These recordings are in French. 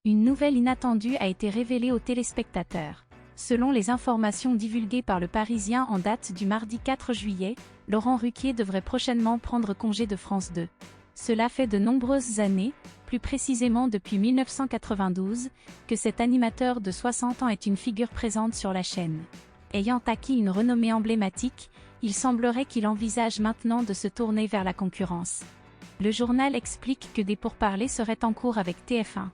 Une nouvelle inattendue a été révélée aux téléspectateurs. Selon les informations divulguées par Le Parisien en date du mardi 4 juillet, Laurent Ruquier devrait prochainement prendre congé de France 2. Cela fait de nombreuses années, plus précisément depuis 1992, que cet animateur de 60 ans est une figure présente sur la chaîne. Ayant acquis une renommée emblématique, il semblerait qu'il envisage maintenant de se tourner vers la concurrence. Le journal explique que des pourparlers seraient en cours avec TF1.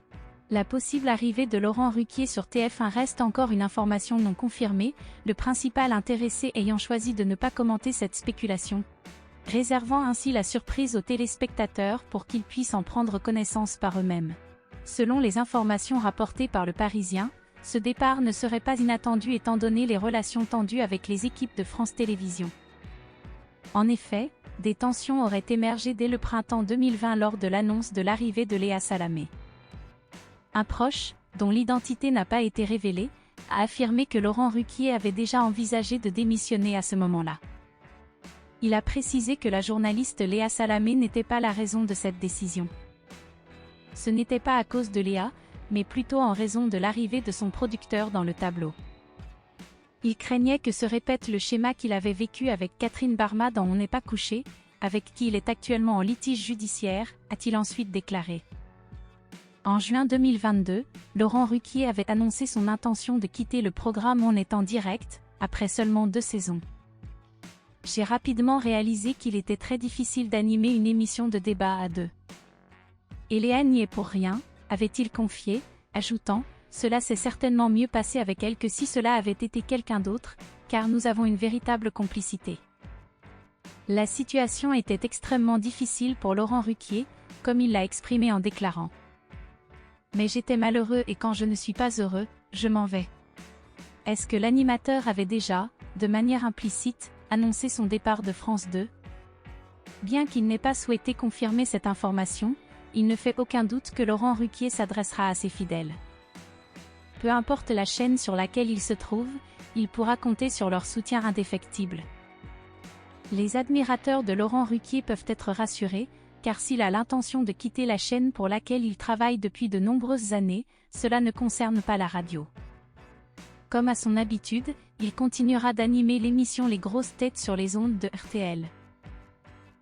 La possible arrivée de Laurent Ruquier sur TF1 reste encore une information non confirmée, le principal intéressé ayant choisi de ne pas commenter cette spéculation, réservant ainsi la surprise aux téléspectateurs pour qu'ils puissent en prendre connaissance par eux-mêmes. Selon les informations rapportées par Le Parisien, ce départ ne serait pas inattendu étant donné les relations tendues avec les équipes de France Télévisions. En effet, des tensions auraient émergé dès le printemps 2020 lors de l'annonce de l'arrivée de Léa Salamé. Un proche, dont l'identité n'a pas été révélée, a affirmé que Laurent Ruquier avait déjà envisagé de démissionner à ce moment-là. Il a précisé que la journaliste Léa Salamé n'était pas la raison de cette décision. Ce n'était pas à cause de Léa, mais plutôt en raison de l'arrivée de son producteur dans le tableau. Il craignait que se répète le schéma qu'il avait vécu avec Catherine Barma dans On n'est pas couché, avec qui il est actuellement en litige judiciaire, a-t-il ensuite déclaré. En juin 2022, Laurent Ruquier avait annoncé son intention de quitter le programme On est en direct, après seulement 2 saisons. J'ai rapidement réalisé qu'il était très difficile d'animer une émission de débat à 2. Et Léa n'y est pour rien, avait-il confié, ajoutant « Cela s'est certainement mieux passé avec elle que si cela avait été quelqu'un d'autre, car nous avons une véritable complicité. » La situation était extrêmement difficile pour Laurent Ruquier, comme il l'a exprimé en déclarant. Mais j'étais malheureux et quand je ne suis pas heureux, je m'en vais. Est-ce que l'animateur avait déjà, de manière implicite, annoncé son départ de France 2? Bien qu'il n'ait pas souhaité confirmer cette information, il ne fait aucun doute que Laurent Ruquier s'adressera à ses fidèles. Peu importe la chaîne sur laquelle il se trouve, il pourra compter sur leur soutien indéfectible. Les admirateurs de Laurent Ruquier peuvent être rassurés, car s'il a l'intention de quitter la chaîne pour laquelle il travaille depuis de nombreuses années, cela ne concerne pas la radio. Comme à son habitude, il continuera d'animer l'émission Les Grosses Têtes sur les ondes de RTL.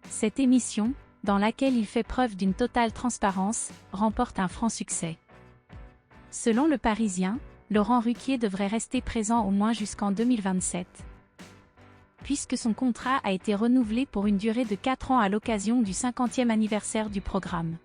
Cette émission, dans laquelle il fait preuve d'une totale transparence, remporte un franc succès. Selon Le Parisien, Laurent Ruquier devrait rester présent au moins jusqu'en 2027. Puisque son contrat a été renouvelé pour une durée de 4 ans à l'occasion du 50e anniversaire du programme.